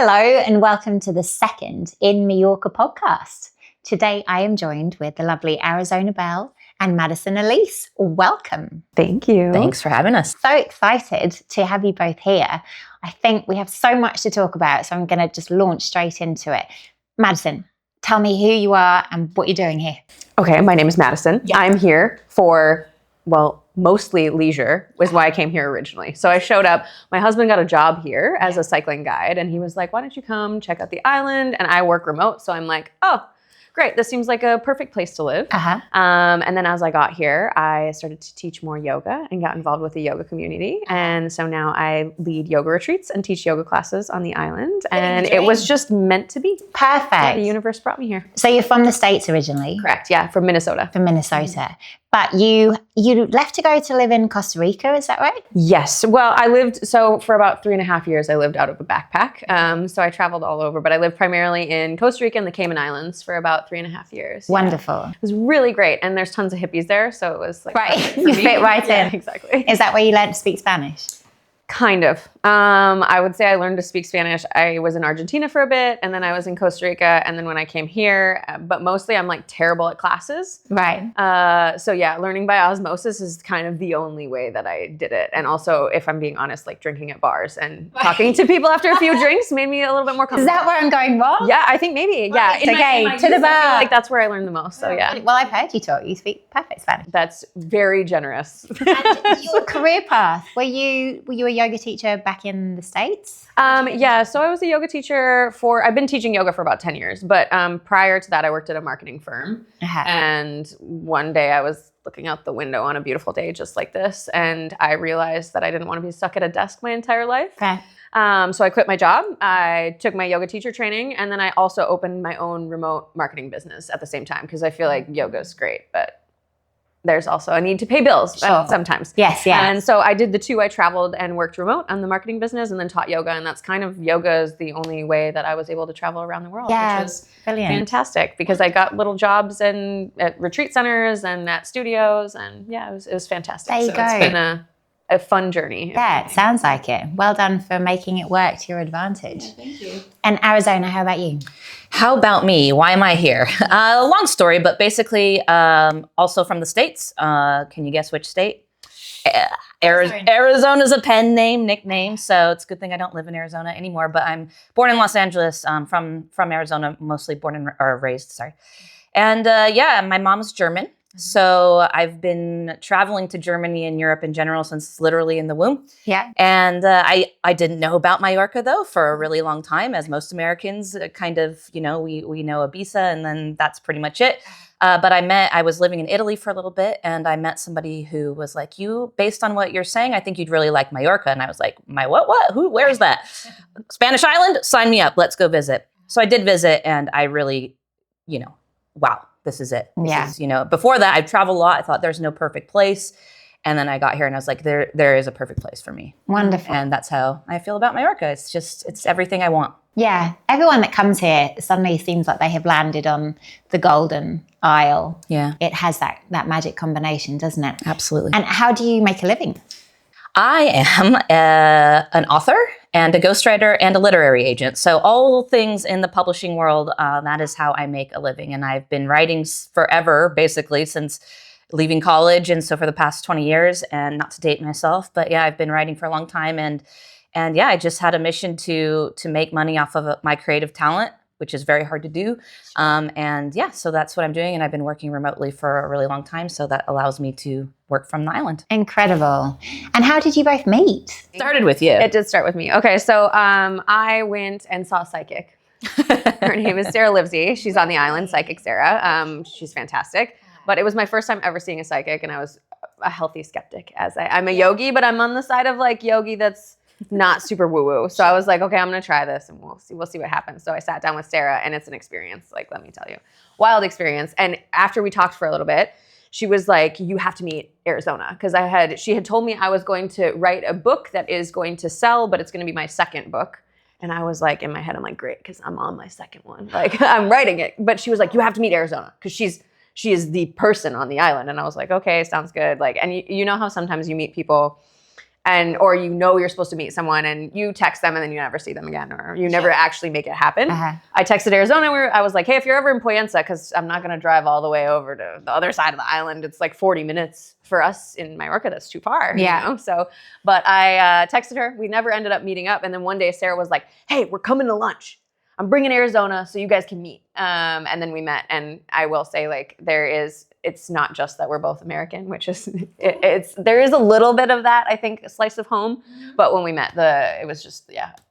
Hello and welcome to the second In Mallorca podcast. Today I am joined with the lovely Arizona Belle and Madison Elyse. Welcome. Thank you. Thanks for having us. So excited to have you both here. I think we have so much to talk about, so I'm going to just launch straight into it. Madison, tell me who you are and what you're doing here. Okay, my name is Madison. Yeah. I'm here for, mostly leisure was why I came here originally. So I showed up, my husband got a job here as a cycling guide, and he was like, why don't you come check out the island? And I work remote, so I'm like, oh, great, this seems like a perfect place to live. And then as I got here, I started to teach more yoga and got involved with the yoga community. And so now I lead yoga retreats and teach yoga classes on the island. And it was just meant to be. Perfect. Yeah, the universe brought me here. So you're from the States originally? Correct, yeah, from Minnesota. From Minnesota. But you left to go to live in Costa Rica, is that right? Yes. Well, for about 3.5 years, I lived out of a backpack. So I traveled all over, but I lived primarily in Costa Rica and the Cayman Islands for about 3.5 years. Wonderful. Yeah. It was really great. And there's tons of hippies there. So it was like, right, you fit right in. Yeah, exactly. Is that where you learned to speak Spanish? Kind of. I would say I learned to speak Spanish. I was in Argentina for a bit, and then I was in Costa Rica, and then when I came here, but mostly I'm like terrible at classes. Right. So yeah, learning by osmosis is kind of the only way that I did it. And also, if I'm being honest, like drinking at bars and talking to people after a few drinks made me a little bit more comfortable. Is that where I'm going wrong? Yeah, I think maybe. Yeah. Right. Okay, to the I feel bar. like that's where I learned the most. So yeah. Well, I've heard you talk. You speak perfect Spanish. That's very generous. And your career path, were you a yoga teacher back in the States? Yeah, so I was a yoga teacher I've been teaching yoga for about 10 years, but prior to that, I worked at a marketing firm. And one day I was looking out the window on a beautiful day just like this, and I realized that I didn't want to be stuck at a desk my entire life. Okay. So I quit my job, I took my yoga teacher training, and then I also opened my own remote marketing business at the same time, because I feel like yoga's great, but there's also a need to pay bills sometimes. Yes, yes. And so I did the two. I traveled and worked remote on the marketing business and then taught yoga. And that's kind of yoga is the only way that I was able to travel around the world, which was brilliant. Fantastic, because I got little jobs at retreat centers and at studios. And yeah, it was fantastic. There you go. It's been a fun journey. Yeah, it sounds like it. Well done for making it work to your advantage. Yeah, thank you. And Arizona, how about you? How about me? Why am I here? Long story, but basically also from the States. Can you guess which state? Arizona's a pen name, nickname, so it's a good thing I don't live in Arizona anymore, but I'm born in Los Angeles, from Arizona, mostly born or raised, sorry. And my mom's German. So I've been traveling to Germany and Europe in general since literally in the womb. Yeah. And I didn't know about Mallorca, though, for a really long time, as most Americans kind of, we know Ibiza, and then that's pretty much it. But I was living in Italy for a little bit, and I met somebody who was like, based on what you're saying, I think you'd really like Mallorca. And I was like, my what? Where's that? Spanish island? Sign me up. Let's go visit. So I did visit, and I really, wow. This is it. Before that, I've traveled a lot. I thought there's no perfect place. And then I got here and I was like, there is a perfect place for me. Wonderful. And that's how I feel about Mallorca. It's everything I want. Yeah. Everyone that comes here suddenly seems like they have landed on the Golden Isle. Yeah. It has that magic combination, doesn't it? Absolutely. And how do you make a living? I am an author and a ghostwriter and a literary agent. So all things in the publishing world, that is how I make a living. And I've been writing forever, basically, since leaving college. And so for the past 20 years, and not to date myself, but yeah, I've been writing for a long time. And yeah, I just had a mission to make money off of my creative talent, which is very hard to do. So that's what I'm doing. And I've been working remotely for a really long time. So that allows me to work from the island. Incredible. And how did you both meet? Started with you. It did start with me. Okay, so I went and saw a psychic. Her name is Sarah Livesey. She's on the island, Psychic Sarah. She's fantastic. But it was my first time ever seeing a psychic, and I was a healthy skeptic. I'm a yogi, but I'm on the side of like yogi that's not super woo-woo. So I was like, okay, I'm going to try this and we'll see what happens. So I sat down with Sarah, and it's an experience. Like, let me tell you, wild experience. And after we talked for a little bit, she was like, you have to meet Arizona. Because she had told me I was going to write a book that is going to sell, but it's going to be my second book. And I was like, in my head, I'm like, great, because I'm on my second one. Like, I'm writing it. But she was like, you have to meet Arizona, because she is the person on the island. And I was like, okay, sounds good. Like, and you know how sometimes you meet people or you know you're supposed to meet someone and you text them and then you never see them again, or you never actually make it happen. I texted Arizona. I was like, hey, if you're ever in Pollensa, because I'm not going to drive all the way over to the other side of the island. It's like 40 minutes for us in Mallorca. That's too far. Yeah. You know? So, but I texted her. We never ended up meeting up. And then one day Sarah was like, hey, we're coming to lunch. I'm bringing Arizona so you guys can meet. And then we met. And I will say, like, it's not just that we're both American, which is, there is a little bit of that, I think, a slice of home. But when we met, it was just,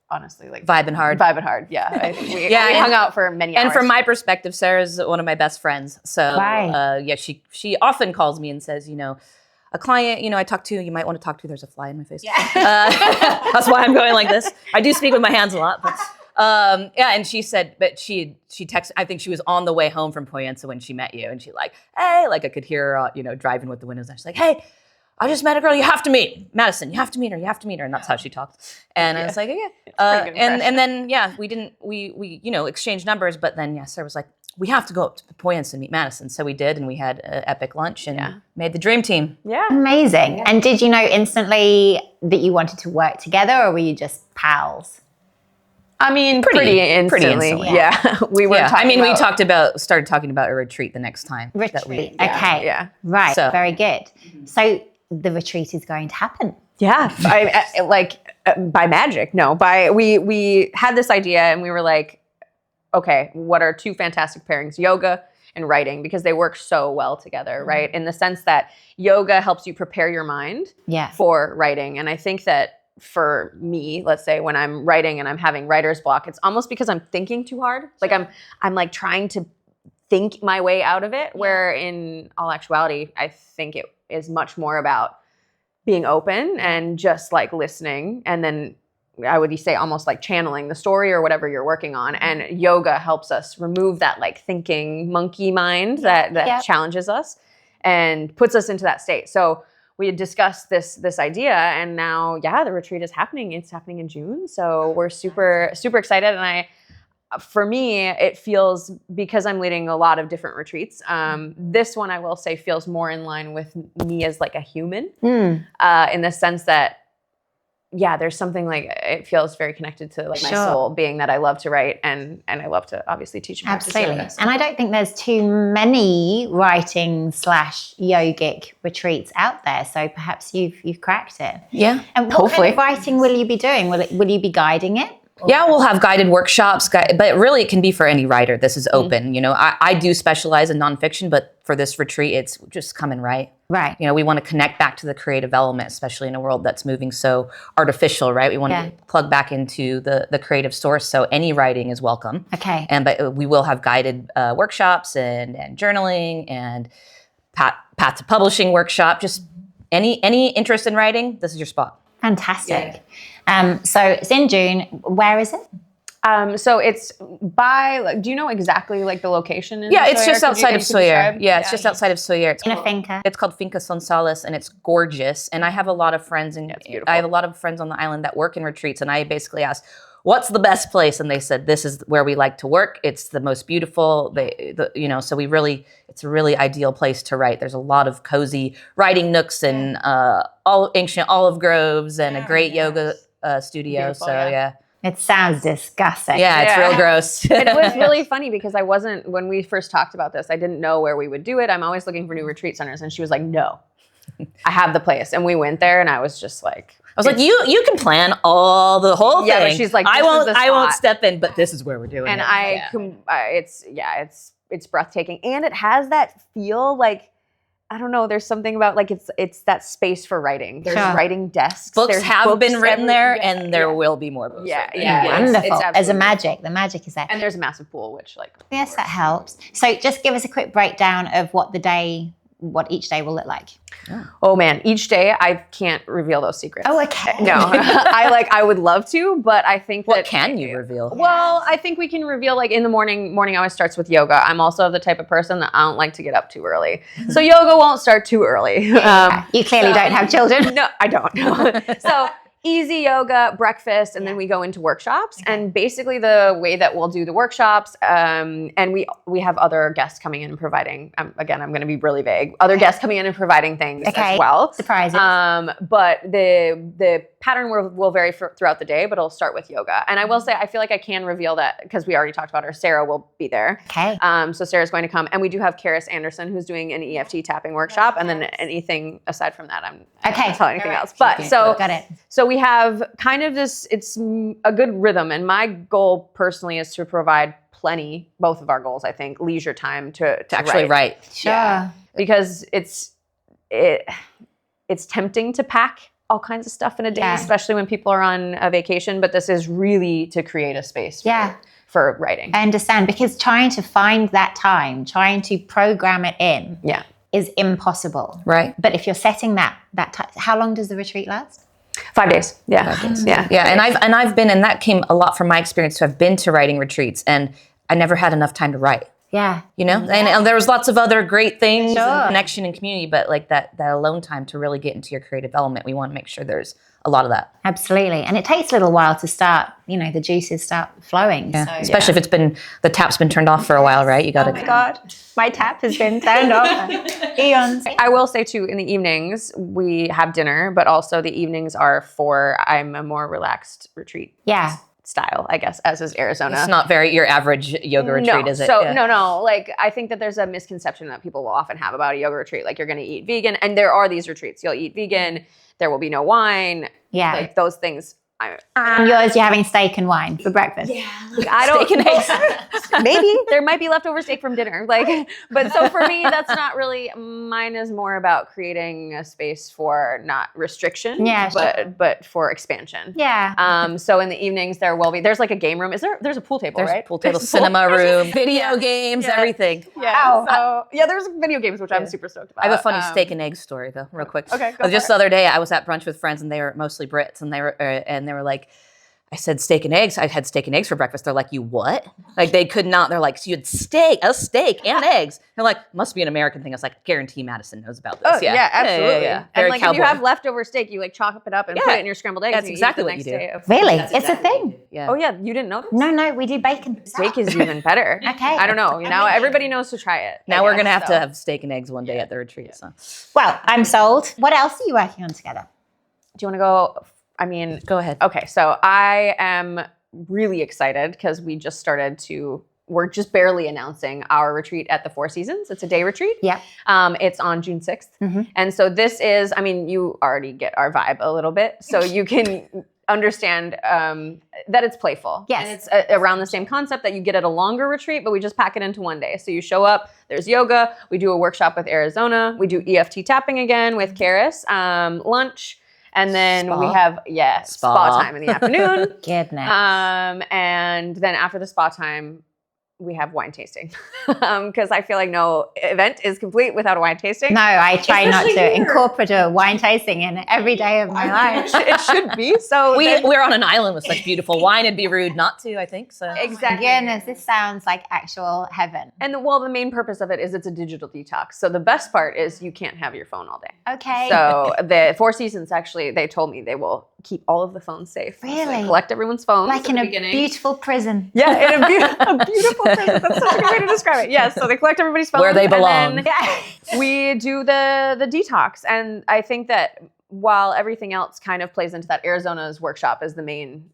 honestly, like vibing hard. Yeah. We hung out for many hours. And from my perspective, Sarah's one of my best friends. So she often calls me and says, a client, I talk to, you might want to talk to, there's a fly in my face. Yeah. That's why I'm going like this. I do speak with my hands a lot, but and she said, but she texted, I think she was on the way home from Pollensa when she met you, and she like, hey, like I could hear her, driving with the windows down. She's like, hey, I just met a girl you have to meet, Madison. You have to meet her. And that's how she talked. And I was like, and then we exchanged numbers, but then Sarah was like, we have to go up to Pollensa and meet Madison. So we did, and we had an epic lunch and made the dream team. Yeah. Amazing. And did you know instantly that you wanted to work together, or were you just pals? I mean, pretty instantly. Yeah. We were we started talking about a retreat the next time. Okay. Yeah. Right. So, very good. So the retreat is going to happen. Yeah. By magic. No, we had this idea and we were like, okay, what are two fantastic pairings? Yoga and writing, because they work so well together, right? In the sense that yoga helps you prepare your mind for writing. And I think that for me, let's say when I'm writing and I'm having writer's block, it's almost because I'm thinking too hard. Like I'm like trying to think my way out of it, where in all actuality, I think it is much more about being open and just like listening. And then I would say almost like channeling the story or whatever you're working on. And yoga helps us remove that like thinking monkey mind that challenges us and puts us into that state. So we had discussed this idea, and now, the retreat is happening. It's happening in June. So we're super, super excited. And for me, it feels, because I'm leading a lot of different retreats, this one I will say feels more in line with me as like a human, in the sense that, there's something like, it feels very connected to like my soul, being that I love to write and I love to obviously teach and practice yoga. And I don't think there's too many writing / yogic retreats out there. So perhaps you've cracked it. Yeah. And what kind of writing will you be doing? Will you be guiding it? Yeah, we'll have guided workshops, but really it can be for any writer. This is open. I do specialize in nonfiction, but for this retreat, it's just come and write. Right. We want to connect back to the creative element, especially in a world that's moving so artificial, right? We want to plug back into the creative source. So any writing is welcome. Okay. But we will have guided workshops and journaling and path to publishing workshop. Just any interest in writing, this is your spot. Fantastic. So it's in June. Where is it? So it's do you know exactly like the location? It's just outside of Sawyer. It's just outside of Sawyer. It's in a finca. It's called Finca Sonsalis, and it's gorgeous. And I have a lot of friends, I have a lot of friends on the island that work in retreats. And I basically asked, what's the best place? And they said, this is where we like to work. It's the most beautiful. So it's a really ideal place to write. There's a lot of cozy writing nooks and all ancient olive groves and a great yoga studio. It sounds disgusting. Yeah, it's real gross. It was really funny because when we first talked about this, I didn't know where we would do it. I'm always looking for new retreat centers. And she was like, no, I have the place. And we went there and I was just like, you can plan the whole thing. But she's like, I won't step in, but this is where we're doing it. And it's breathtaking. And it has that feel like, I don't know, there's something about like it's that space for writing. There's writing desks. Books have been written there, and there will be more books. Wonderful. As a magic, the magic is there. And there's a massive pool, which yes, that helps. So just give us a quick breakdown of what each day will look like. Oh man, each day I can't reveal those secrets. Oh, okay. No, I would love to, but I think what can you reveal? Well, I think we can reveal like in the morning always starts with yoga. I'm also the type of person that I don't like to get up too early. So yoga won't start too early. You clearly don't have children. No, I don't. So easy yoga, breakfast, and then we go into workshops. And basically the way that we'll do the workshops, and we have other guests coming in and providing, again, I'm going to be really vague, other guests coming in and providing things as well. Surprises. But the pattern will vary throughout the day, but it'll start with yoga. And I will say, I feel like I can reveal that because we already talked about her. Sarah will be there. Okay. So Sarah's going to come. And we do have Karis Anderson, who's doing an EFT tapping workshop. And then anything aside from that, I'm not going to tell anything else. But got it. So we have kind of this, it's a good rhythm. And my goal personally is to provide plenty, both of our goals, I think, leisure time to actually write. Sure. Yeah. Because it's tempting to pack all kinds of stuff in a day, especially when people are on a vacation. But this is really to create a space for writing. I understand, because trying to find that time, trying to program it in is impossible. Right. But if you're setting that time, how long does the retreat last? 5 days. Yeah. 5 days. Yeah. Yeah. And I've been, and that came a lot from my experience. So I've been to writing retreats and I never had enough time to write. Yeah. You know, and there was lots of other great things, Sure. and connection and community, but like that alone time to really get into your creative element, we want to make sure there's a lot of that. Absolutely. And it takes a little while to start, the juices start flowing. Yeah. So, Especially if the tap's been turned off for a while, right? You got to. Oh my God, my tap has been turned off. Eons. I will say too, in the evenings, we have dinner, but also the evenings are I'm a more relaxed retreat. Yeah. Style, I guess, as is Arizona. It's not very your average yoga retreat, is it? So Yeah. no. Like, I think that there's a misconception that people will often have about a yoga retreat. Like, you're going to eat vegan, and there are these retreats. You'll eat vegan. There will be no wine. Yeah. Like those things. And yours, you're having steak and wine for breakfast. Yeah. I don't. Steak and eggs. Maybe there might be leftover steak from dinner. But so for me, that's not really. Mine is more about creating a space for not restriction, but for expansion. Yeah. So in the evenings there's like a game room. There's a pool table, There's right? pool table, There's cinema room, video games, everything. Yeah. There's video games, which I'm super stoked about. I have a funny steak and eggs story though, real quick. Okay, go Just for the other day, I was at brunch with friends, and they were mostly Brits, and they were like, I said steak and eggs. I had steak and eggs for breakfast. They're like, you what? Like they could not. They're like, so you had a steak and eggs. They're like, must be an American thing. I was like, guarantee Madison knows about this. Oh yeah, absolutely. Yeah. And like if you have leftover steak, you like chop it up and put it in your scrambled eggs. That's and exactly eat what the you next do. day. Really? That's It's a thing. Yeah. Oh yeah, you didn't know this? No, we do bacon. Steak is even better. Okay. I don't know. Now everybody knows to try it. Now we're going to have to have steak and eggs one day at the retreat. So. Well, I'm sold. What else are you working on together? Do you want to go? I mean, Go ahead. Okay, so I am really excited because we're just barely announcing our retreat at the Four Seasons. It's a day retreat. Yeah. It's on June 6th. Mm-hmm. And so this is, you already get our vibe a little bit. So you can understand that it's playful. Yes. And it's around the same concept that you get at a longer retreat, but we just pack it into one day. So you show up, there's yoga, we do a workshop with Arizona, we do EFT tapping again with Karis, lunch. And then we have, spa time in the afternoon. Goodness. And then after the spa time, we have wine tasting. Because I feel like no event is complete without a wine tasting. No, I try not to incorporate a wine tasting in every day of my life. It should be. So we're on an island with such beautiful wine. It'd be rude not to, I think. So exactly. Goodness, this sounds like actual heaven. And the main purpose of it is it's a digital detox. So the best part is you can't have your phone all day. Okay. So the Four Seasons, actually, they told me they will keep all of the phones safe. Really? So they collect everyone's phones. Like in a beautiful prison. Yeah, in a beautiful prison. That's such a good way to describe it. Yes, so they collect everybody's phones. Where they belong. And then we do the detox. And I think that while everything else kind of plays into that, Arizona's workshop is the main,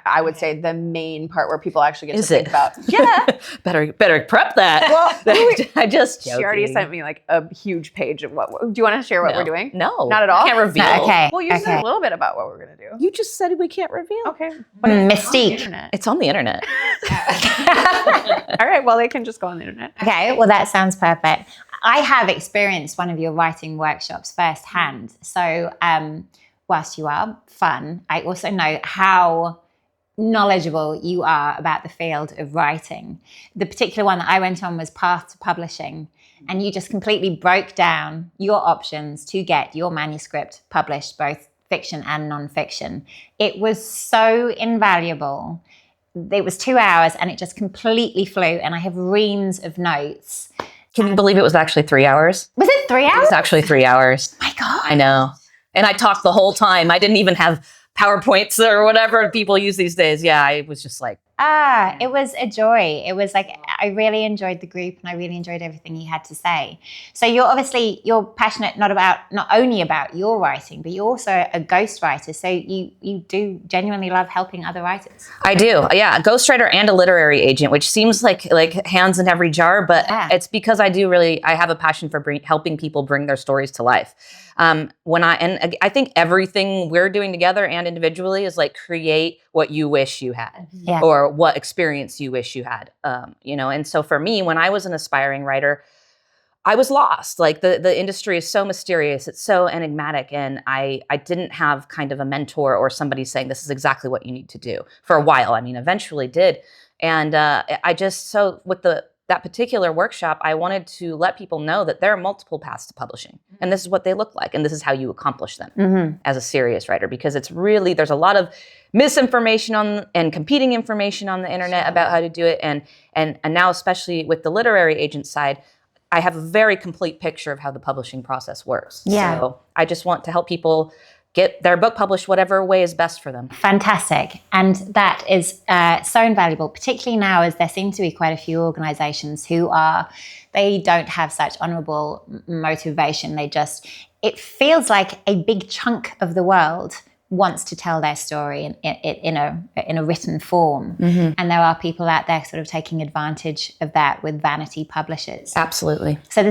I would say, the main part where people actually get to think about. Yeah. better prep that. Well, I just she already sent me like a huge page of what. Do you want to share what we're doing? No. Not at all? Can't reveal. No, okay. Well, you said a little bit about what we're going to do. You just said we can't reveal. Okay. Mystique. It's on the internet. All right. Well, they can just go on the internet. Okay, well, that sounds perfect. I have experienced one of your writing workshops firsthand. So whilst you are fun, I also know how knowledgeable you are about the field of writing. The particular one that I went on was Path to Publishing, and you just completely broke down your options to get your manuscript published, both fiction and nonfiction. It was so invaluable. It was 2 hours and it just completely flew, and I have reams of notes. Can you believe it was actually 3 hours? Was it 3 It hours? was actually 3 hours. My God. I know. And I talked the whole time. I didn't even have PowerPoints or whatever people use these days. Yeah, I was just like, It was a joy. It was like, I really enjoyed the group and I really enjoyed everything you had to say. So you're passionate not only about your writing, but you're also a ghostwriter. So you do genuinely love helping other writers. I do. Yeah. Ghostwriter and a literary agent, which seems like hands in every jar, but it's because I have a passion for helping people bring their stories to life. I think everything we're doing together and individually is like create what you wish you had, or what experience you wish you had. And so for me, when I was an aspiring writer, I was lost. Like the industry is so mysterious. It's so enigmatic. And I didn't have kind of a mentor or somebody saying, this is exactly what you need to do for a while. I mean, eventually did. And with that particular workshop, I wanted to let people know that there are multiple paths to publishing, and this is what they look like, and this is how you accomplish them as a serious writer, because there's a lot of misinformation and competing information on the internet about how to do it, and now, especially with the literary agent side, I have a very complete picture of how the publishing process works. Yeah. So I just want to help people get their book published whatever way is best for them. Fantastic. And that is so invaluable, particularly now as there seem to be quite a few organizations they don't have such honorable motivation. It feels like a big chunk of the world wants to tell their story in a written form. And there are people out there sort of taking advantage of that with vanity publishers. Absolutely. So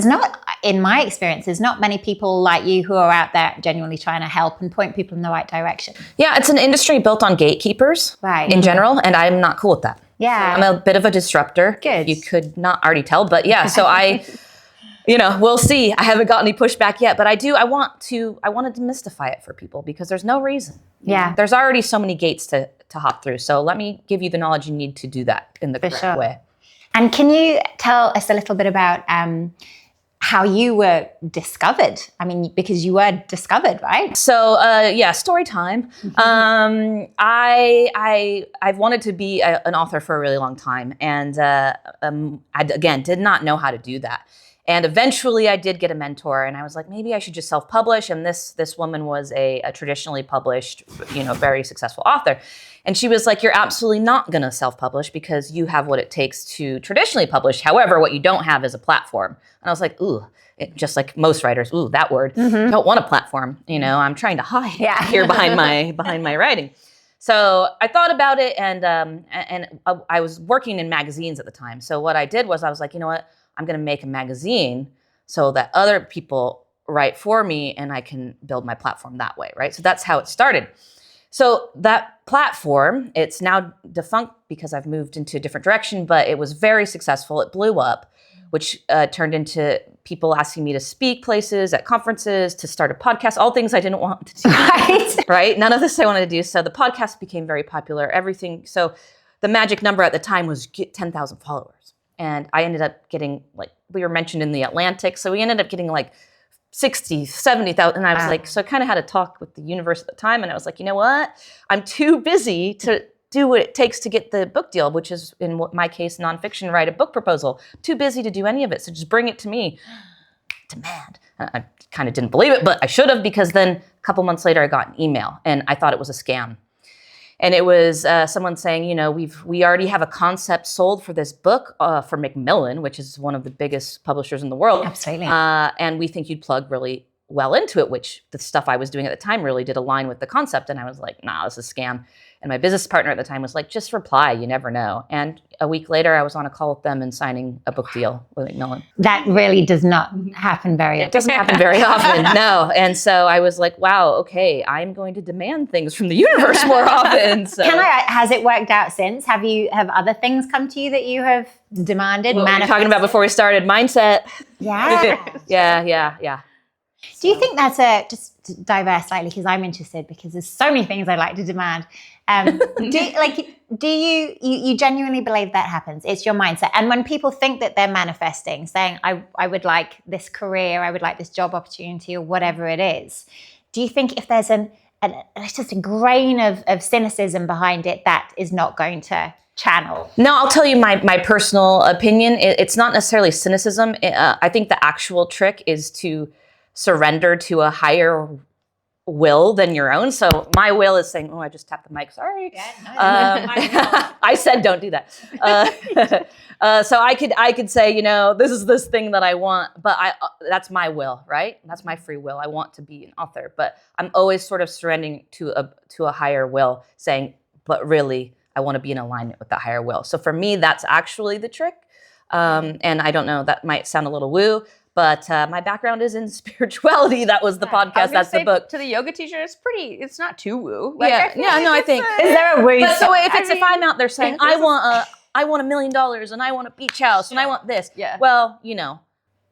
in my experience, there's not many people like you who are out there genuinely trying to help and point people in the right direction. Yeah, it's an industry built on gatekeepers in general, and I'm not cool with that. Yeah. I'm a bit of a disruptor. Good. You could not already tell, but yeah, so we'll see. I haven't got any pushback yet, but I want to demystify it for people because there's no reason. Yeah. There's already so many gates to hop through. So let me give you the knowledge you need to do that in the correct way. And can you tell us a little bit about how you were discovered? I mean, because you were discovered, right? So story time. I've wanted to be an author for a really long time, and I did not know how to do that. And eventually I did get a mentor, and I was like, maybe I should just self-publish. And this woman was a traditionally published, very successful author. And she was like, you're absolutely not going to self-publish because you have what it takes to traditionally publish. However, what you don't have is a platform. And I was like, just like most writers, that word, don't want a platform. I'm trying to hide here behind my writing. So I thought about it, and I was working in magazines at the time. So what I did was I was like, you know what? I'm going to make a magazine so that other people write for me and I can build my platform that way, right? So that's how it started. So that platform, it's now defunct because I've moved into a different direction, but it was very successful. It blew up, which turned into people asking me to speak places at conferences, to start a podcast, all things I didn't want to do, right? None of this I wanted to do. So the podcast became very popular, everything. So the magic number at the time was get 10,000 followers. And I ended up getting, we were mentioned in the Atlantic, so we ended up getting 60, 70,000. And I was like, so I kind of had a talk with the universe at the time, and I was like, you know what? I'm too busy to do what it takes to get the book deal, which is, in my case, nonfiction, write a book proposal. Too busy to do any of it, so just bring it to me. Demand. I kind of didn't believe it, but I should have, because then a couple months later, I got an email, and I thought it was a scam. And it was someone saying, we already have a concept sold for this book for Macmillan, which is one of the biggest publishers in the world. Absolutely. And we think you'd plug really well into it, which the stuff I was doing at the time really did align with the concept. And I was like, nah, this is a scam. And my business partner at the time was like, just reply, you never know. And a week later, I was on a call with them and signing a book deal with Macmillan. That really does not happen very often. It doesn't happen very often, no. And so I was like, wow, okay, I'm going to demand things from the universe more often. So. Has it worked out since? Have other things come to you that you have demanded? What were we talking about before we started? Mindset. Yeah. Yeah. Do you think that's just to diverse slightly, because I'm interested, because there's so many things I'd like to demand. Do you genuinely believe that happens? It's your mindset. And when people think that they're manifesting, saying, I would like this career, I would like this job opportunity, or whatever it is, do you think if there's just a grain of cynicism behind it, that is not going to channel? No, I'll tell you my personal opinion. It's not necessarily cynicism. I think the actual trick is to surrender to a higher will than your own. So my will is saying, oh, I just tapped the mic. Sorry. I said, don't do that. So I could say, you know, this thing that I want, but that's my will, right? That's my free will. I want to be an author, but I'm always sort of surrendering to a higher will, saying, but really, I want to be in alignment with the higher will. So for me, that's actually the trick. And I don't know, that might sound a little woo, but my background is in spirituality. That was the podcast. That's the book. To the yoga teacher, it's not too woo. I think. Is there a woo? But so if I'm out there saying I want $1 million and I want a beach house and I want this, well, you know,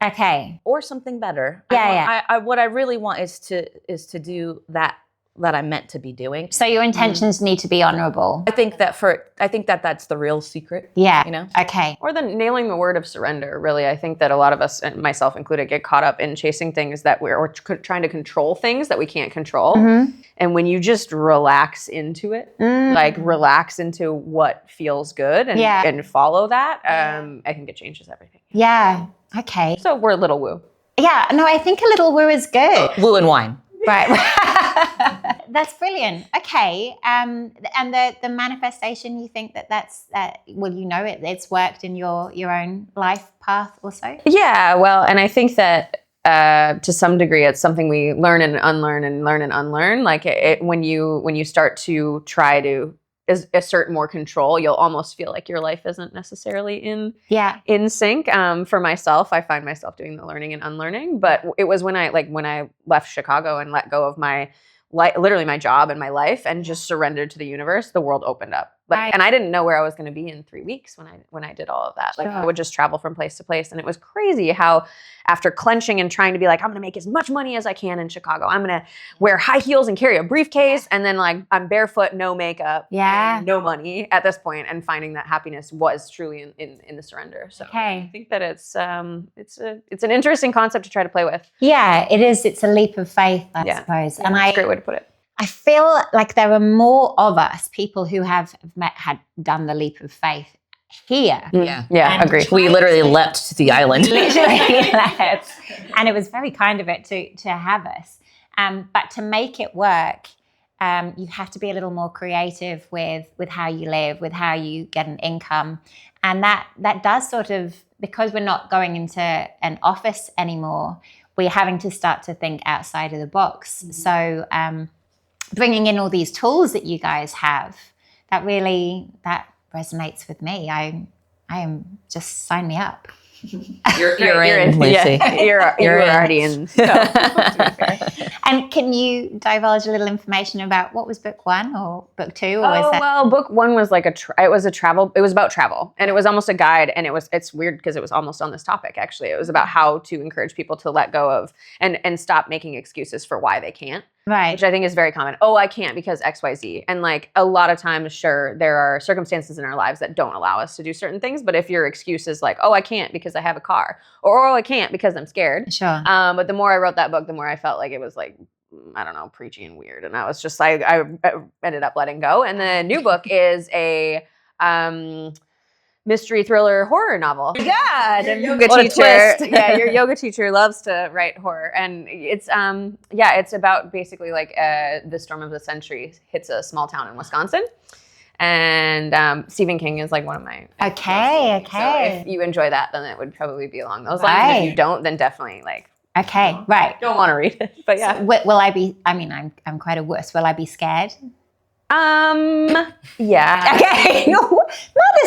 okay, or something better. What I really want is to do that I'm meant to be doing. So your intentions need to be honorable. I think that that's the real secret. Yeah. You know? Okay. Or the nailing the word of surrender, really. I think that a lot of us, and myself included, get caught up in chasing things that or trying to control things that we can't control. Mm-hmm. And when you just relax into it, like relax into what feels good and follow that, I think it changes everything. Yeah. Okay. So we're a little woo. Yeah. No, I think a little woo is good. Woo and wine. Right. That's brilliant. Okay. And the manifestation, you think that's well, you know, it's worked in your own life path also? Yeah. Well, and I think that to some degree, it's something we learn and unlearn and learn and unlearn. Like when you start to try to assert more control, you'll almost feel like your life isn't necessarily in sync. For myself, I find myself doing the learning and unlearning. But it was when I left Chicago and let go of my literally my job and my life and just surrendered to the universe, the world opened up. And I didn't know where I was going to be in 3 weeks when I did all of that. Like I would just travel from place to place, and it was crazy how after clenching and trying to be like, I'm going to make as much money as I can in Chicago. I'm going to wear high heels and carry a briefcase, and then like I'm barefoot, no makeup, and no money at this point, and finding that happiness was truly in the surrender. So I think that it's an interesting concept to try to play with. Yeah, it is. It's a leap of faith, I suppose. And that's a great way to put it. I feel like there are more of us, people who had done the leap of faith here. Yeah, agree. We literally leapt to the island. Literally leapt. And it was very kind of it to have us. But to make it work, you have to be a little more creative with how you live, with how you get an income. And that does sort of, because we're not going into an office anymore, we're having to start to think outside of the box. Mm-hmm. So bringing in all these tools that you guys have, that resonates with me. I am just, sign me up. You're in, Lucy. Yeah, you're already in. So, and can you divulge a little information about what was book 1 or book 2? Or well, book 1 was like it was about travel, and it was almost a guide, and it's weird because it was almost on this topic, actually. It was about how to encourage people to let go of and stop making excuses for why they can't. Right. Which I think is very common. Oh, I can't because XYZ. And like a lot of times, sure, there are circumstances in our lives that don't allow us to do certain things. But if your excuse is like, oh, I can't because I have a car, or oh, I can't because I'm scared. Sure. But the more I wrote that book, the more I felt like it was like, I don't know, preachy and weird. And I was just like, I ended up letting go. And the new book is a mystery thriller horror novel. God, your yoga teacher. Yeah, your yoga teacher loves to write horror, and it's it's about basically like the storm of the century hits a small town in Wisconsin, and Stephen King is like one of my okay. So if you enjoy that, then it would probably be along those lines. And if you don't, then definitely like. Okay, right. Don't want to read it, but yeah. So will I be? I mean, I'm quite a wuss. Will I be scared? Yeah. Okay.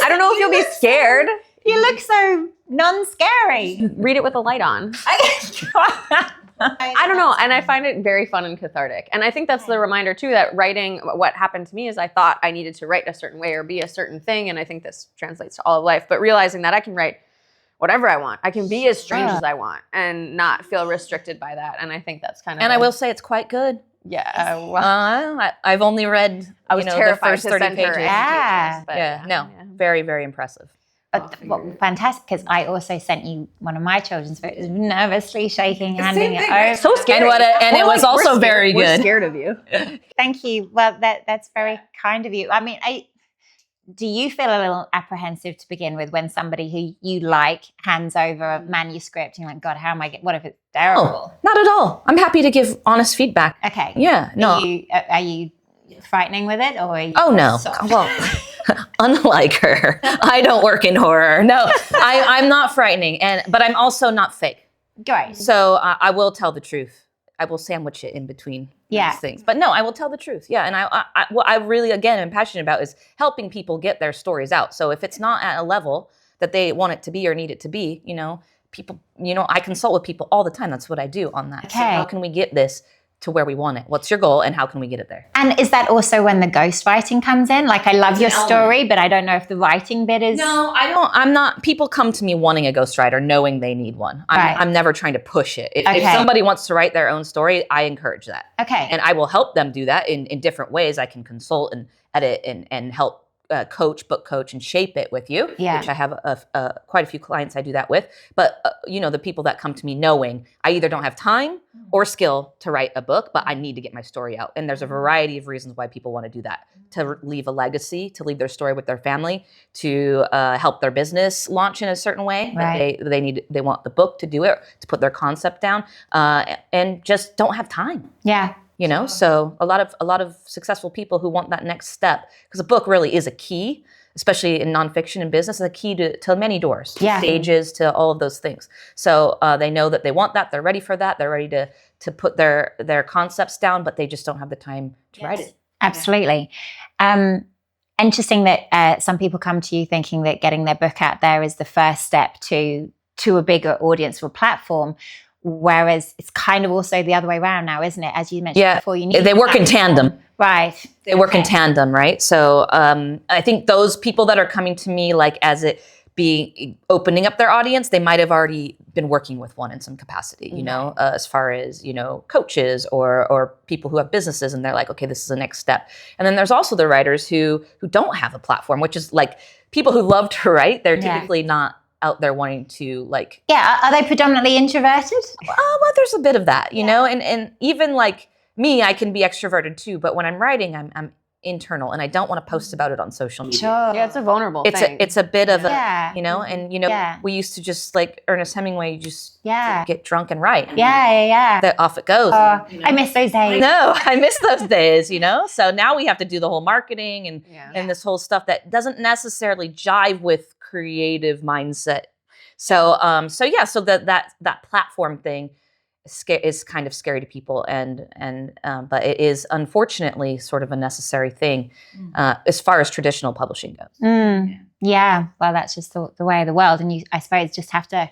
I don't know if you'll be scared. You look so non-scary. Read it with a light on. I don't know. And I find it very fun and cathartic. And I think that's the reminder too, that writing, what happened to me is I thought I needed to write a certain way or be a certain thing. And I think this translates to all of life, but realizing that I can write whatever I want. I can be as strange as I want and not feel restricted by that. And I think that's kind of. And I will say it's quite good. Yeah. I've only read the first 30 pages. Very, very impressive. Fantastic, because I also sent you one of my children's books, nervously shaking, handing it over. So scary. And it was also very good. We're scared of you. Thank you. Well, that's very kind of you. I mean, do you feel a little apprehensive to begin with when somebody who you like hands over a manuscript and you're like, God, how am what if it's terrible? Oh, not at all. I'm happy to give honest feedback. Okay. Yeah. No. Are you frightening with it, or are you no. soft? Well, unlike her, I don't work in horror. No, I'm not frightening, but I'm also not fake. Great. So I will tell the truth. I will sandwich it in between these things. But no, I will tell the truth. Yeah, and what I really, again, am passionate about is helping people get their stories out. So if it's not at a level that they want it to be or need it to be, people, I consult with people all the time. That's what I do on that. Okay. So how can we get this to where we want it? What's your goal and how can we get it there? And is that also when the ghostwriting comes in? Like, I love your story, but I don't know if the writing bit is... No, I don't. I'm not... People come to me wanting a ghostwriter, knowing they need one. I'm never trying to push it. If somebody wants to write their own story, I encourage that. Okay. And I will help them do that in different ways. I can consult and edit and help book coach and shape it with you, which I have quite a few clients I do that with. But, the people that come to me knowing I either don't have time or skill to write a book, but I need to get my story out. And there's a variety of reasons why people want to do that. To leave a legacy, to leave their story with their family, to help their business launch in a certain way. Right. They want the book to do it, to put their concept down, and just don't have time. Yeah. So a lot of successful people who want that next step, because a book really is a key, especially in nonfiction and business, is a key to many doors, to stages, to all of those things. So they know that they want that, they're ready for that, they're ready to put their concepts down, but they just don't have the time to write it. Absolutely. Interesting that some people come to you thinking that getting their book out there is the first step to a bigger audience or platform. Whereas it's kind of also the other way around now, isn't it? As you mentioned before, they work in tandem. Right. They work in tandem, right? So I think those people that are coming to me, like as it being opening up their audience, they might have already been working with one in some capacity, as far as, coaches or people who have businesses, and they're like, okay, this is the next step. And then there's also the writers who don't have a platform, which is like people who love to write. They're typically not out there wanting to are they predominantly introverted? Well, there's a bit of that, and even like me, I can be extroverted too, but when I'm writing, I'm internal, and I don't want to post about it on social media. Sure. Yeah, it's a vulnerable thing. It's a bit of we used to just like Ernest Hemingway, just get drunk and write. That off it goes. I miss those days. No, I miss those days, So now we have to do the whole marketing and this whole stuff that doesn't necessarily jive with creative mindset. So that platform thing is kind of scary to people, but it is unfortunately sort of a necessary thing as far as traditional publishing goes. Yeah, well, that's just the way of the world, and you, I suppose, just have to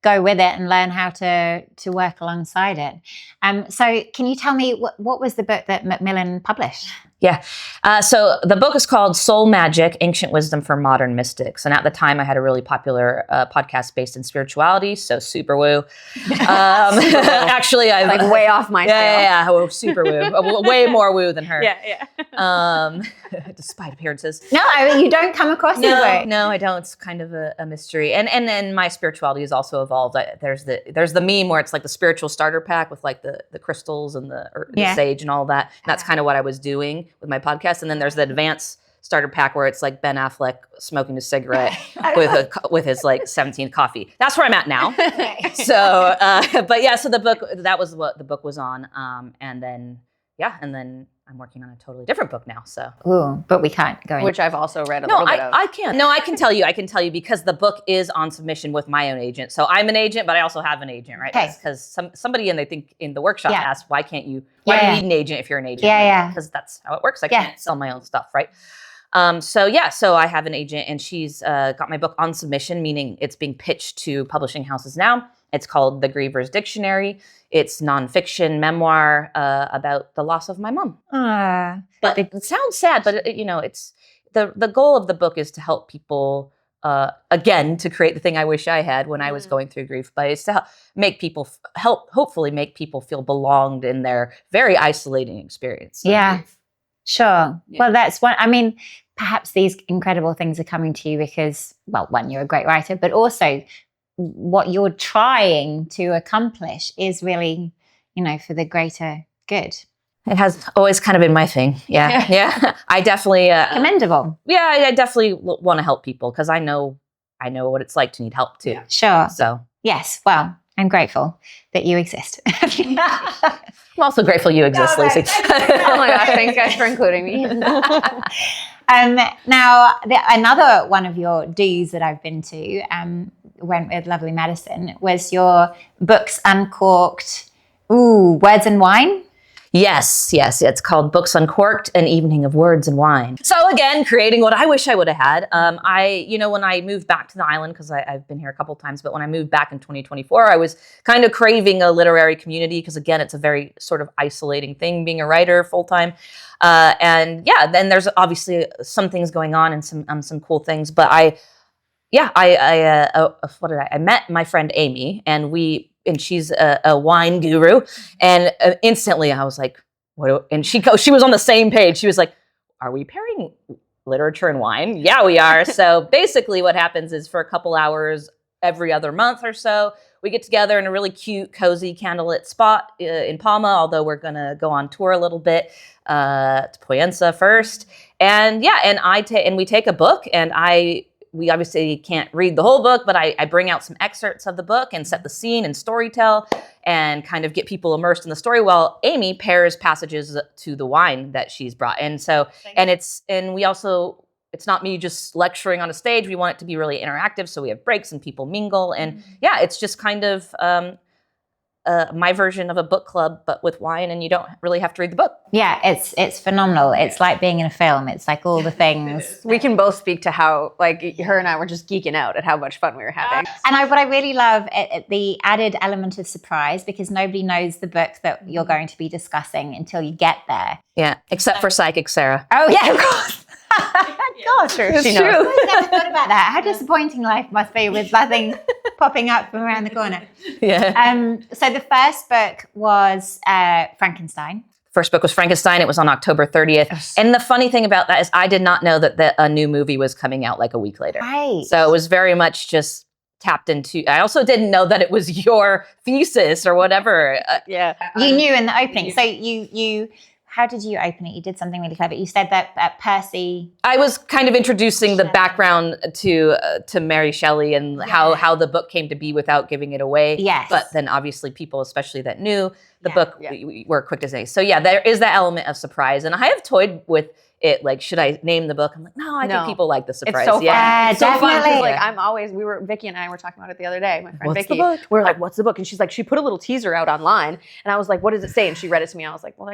go with it and learn how to work alongside it. So can you tell me what was the book that Macmillan published? Yeah. So the book is called Soul Magic, Ancient Wisdom for Modern Mystics. And at the time I had a really popular podcast based in spirituality. So super woo. Actually, I like way off my scale. Yeah. Oh, super woo. Way more woo than her. Yeah. Despite appearances. No, you don't come across this way. No, I don't. It's kind of a mystery. And then my spirituality has also evolved. There's the meme where it's like the spiritual starter pack with like the crystals and the sage and all that. And that's kind of what I was doing with my podcast. And then there's the advanced starter pack where it's like Ben Affleck smoking a cigarette with his like 17th coffee. That's where I'm at now. So, but yeah, so that was what the book was on. And then I'm working on a totally different book now. So, but we can't go into. Which I've also read a little bit of. I can't. No, I can tell you because the book is on submission with my own agent. So I'm an agent, but I also have an agent, right? Okay. Because somebody in the workshop asked, why do you need an agent if you're an agent? Yeah. Because that's how it works. I can't sell my own stuff, right? So I have an agent, and she's got my book on submission, meaning it's being pitched to publishing houses now. It's called The Griever's Dictionary. It's nonfiction memoir about the loss of my mom. But it sounds sad, but it's the goal of the book is to help people again, to create the thing I wish I had when I was going through grief, but it's to hopefully make people feel belonged in their very isolating experience. Yeah, sure. Yeah. Well, that's one. I mean, perhaps these incredible things are coming to you because, well, one, you're a great writer, but also what you're trying to accomplish is really, for the greater good. It has always kind of been my thing. Yeah. I definitely Commendable. Yeah, I definitely want to help people because I know what it's like to need help too. Sure. So yes. Well, I'm grateful that you exist. I'm also grateful you exist, Lucy. Oh my gosh, thanks guys for including me. Now, another one of your do's that I've been to, went with lovely Madison, was your books Uncorked. Ooh, Words and Wine. Yes. It's called Books Uncorked, An Evening of Words and Wine. So again, creating what I wish I would have had. When I moved back to the island, because I've been here a couple of times, but when I moved back in 2024, I was kind of craving a literary community because again, it's a very sort of isolating thing being a writer full time. Then there's obviously some things going on and some cool things, but I met my friend Amy and she's a wine guru. And instantly I was like, what? And she was on the same page. She was like, are we pairing literature and wine? Yeah, we are. So basically what happens is for a couple hours every other month or so, we get together in a really cute, cozy, candlelit spot in Palma, although we're going to go on tour a little bit to Pollensa first. And we take a book and we obviously can't read the whole book, but I bring out some excerpts of the book and set the scene and storytell and kind of get people immersed in the story while Amy pairs passages to the wine that she's brought. And so, it's not me just lecturing on a stage. We want it to be really interactive. So we have breaks and people mingle. And it's just kind of my version of a book club, but with wine, and you don't really have to read the book. Yeah, it's phenomenal. It's like being in a film. It's like all the things. We can both speak to how, like, her and I were just geeking out at how much fun we were having. And what I really love, the added element of surprise, because nobody knows the book that you're going to be discussing until you get there. Yeah, except for Psychic Sarah. Oh, yeah, of course. Gosh, True. she knows. I never thought about that. How disappointing life must be with nothing popping up from around the corner. Yeah. So the first book was Frankenstein. First book was Frankenstein. It was on October 30th. Yes. And the funny thing about that is I did not know that a new movie was coming out like a week later. Right. So it was very much just tapped into. I also didn't know that it was your thesis or whatever. Yeah. You knew in the opening. So you how did you open it? You did something really clever. You said that Percy. I was kind of introducing the background to Mary Shelley and how the book came to be without giving it away. Yes. But then obviously people, especially that knew the book, we were quick to say. So yeah, there is that element of surprise. And I have toyed with it, like, should I name the book? I'm like, no, I think people like the surprise. It's so fun. Yeah, It's so fun. definitely. Like, Vicky and I were talking about it the other day. My friend What's Vicky. the book? We're like, what's the book? And she's like, she put a little teaser out online. And I was like, what does it say? And she read it to me. I was like, well,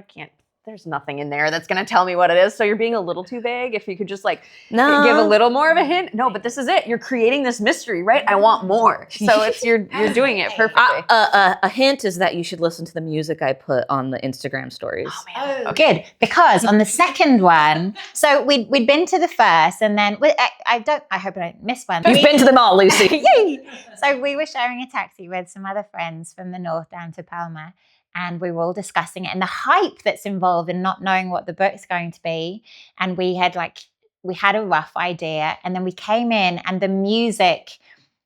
there's nothing in there that's going to tell me what it is. So you're being a little too vague. If you could just give a little more of a hint. No, but this is it. You're creating this mystery, right? I want more. So you're doing it perfectly. A hint is that you should listen to the music I put on the Instagram stories. Oh, man. Okay. Good, because on the second one, so we'd been to the first, and then I hope I don't miss one. You've been to them all, Lucy. Yay! So we were sharing a taxi with some other friends from the north down to Palma. And we were all discussing it and the hype that's involved in not knowing what the book's going to be. And we had a rough idea. And then we came in and the music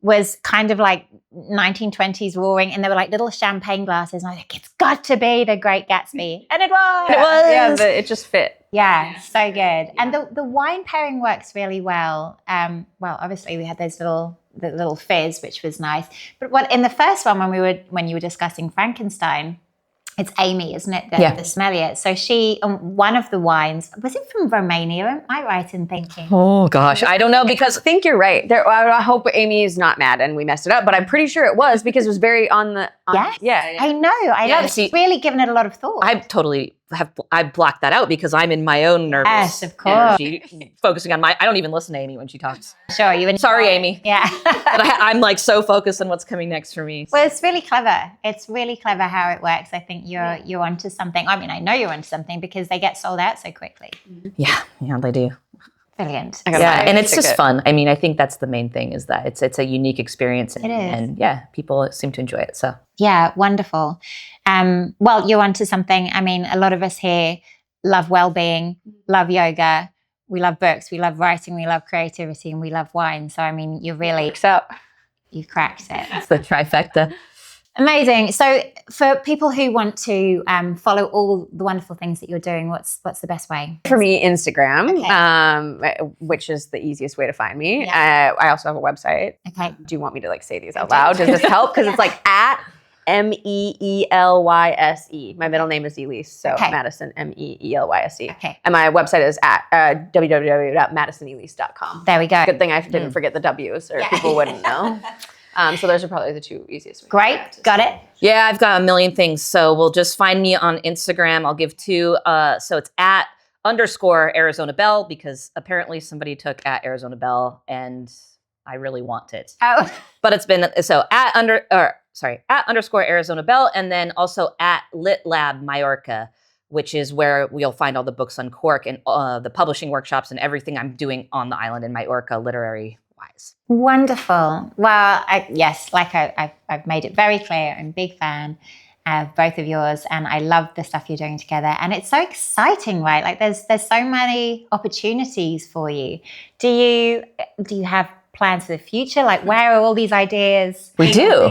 was kind of like 1920s roaring. And there were like little champagne glasses. And I was like, it's got to be The Great Gatsby. And it was. It was. Yeah, but it just fit. Yeah, so good. Yeah. And the wine pairing works really well. Well, obviously we had the little fizz, which was nice. But in the first one, when you were discussing Frankenstein, it's Amy, isn't it? The sommelier. So one of the wines, was it from Romania? Am I right in thinking? Oh gosh, I don't know because I think you're right. I hope Amy is not mad and we messed it up, but I'm pretty sure it was because it was very on the. Yes. Yeah. I know. I know. It's really given it a lot of thought. I blocked that out because I'm in my own nervous yes, of course. energy, focusing on I don't even listen to Amy when she talks. Sure. Sorry, Amy. Yeah. But I'm like so focused on what's coming next for me. Well, it's really clever. It's really clever how it works. I think you're onto something. I mean, I know you're onto something because they get sold out so quickly. Yeah, they do. Brilliant. Yeah, and it's just fun. I mean, I think that's the main thing is that it's a unique experience. It is. And yeah, people seem to enjoy it. So yeah, wonderful. Well, you're onto something. I mean, a lot of us here love well-being, love yoga, we love books, we love writing, we love creativity, and we love wine. So I mean, you cracked it. It's the trifecta. Amazing. So for people who want to follow all the wonderful things that you're doing, what's the best way? For me, Instagram, which is the easiest way to find me. Yeah. I also have a website. Okay. Do you want me to like say these out loud? Does this help? Because it's like at MEELYSE. My middle name is Elyse, so Madison, MEELYSE. Okay. And my website is at www.madisonelyse.com. There we go. Good thing I didn't forget the W's, or people wouldn't know. So those are probably the two easiest ways. Great. Got it. Yeah, I've got a million things. So we'll just find me on Instagram. I'll give two. So it's at _Arizona Belle, because apparently somebody took at Arizona Belle and I really want it. Oh. But it's been, so at _Arizona Belle, and then also at Lit Lab Mallorca, which is where we'll find all the books Uncorked and the publishing workshops and everything I'm doing on the island in Mallorca, literary wise. Wonderful. Well, I've made it very clear. I'm a big fan of both of yours, and I love the stuff you're doing together. And it's so exciting, right? Like there's so many opportunities for you. Do you have plans for the future? Like, where are all these ideas? We do.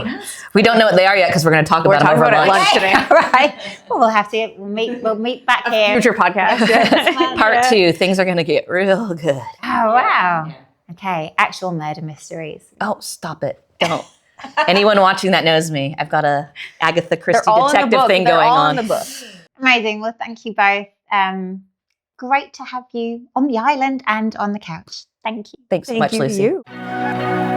We don't know what they are yet because we're going to talk about them over lunch today. Right. Well, we'll meet back here. Future podcast. Part 2. Things are going to get real good. Oh, wow. Yeah. Okay. Actual murder mysteries. Oh, stop it. Don't. Anyone watching that knows me. I've got a Agatha Christie detective thing going on. In the book. Amazing. Well, thank you both. Great to have you on the island and on the couch. Thank you. Thanks so much, Lucy. Thank you.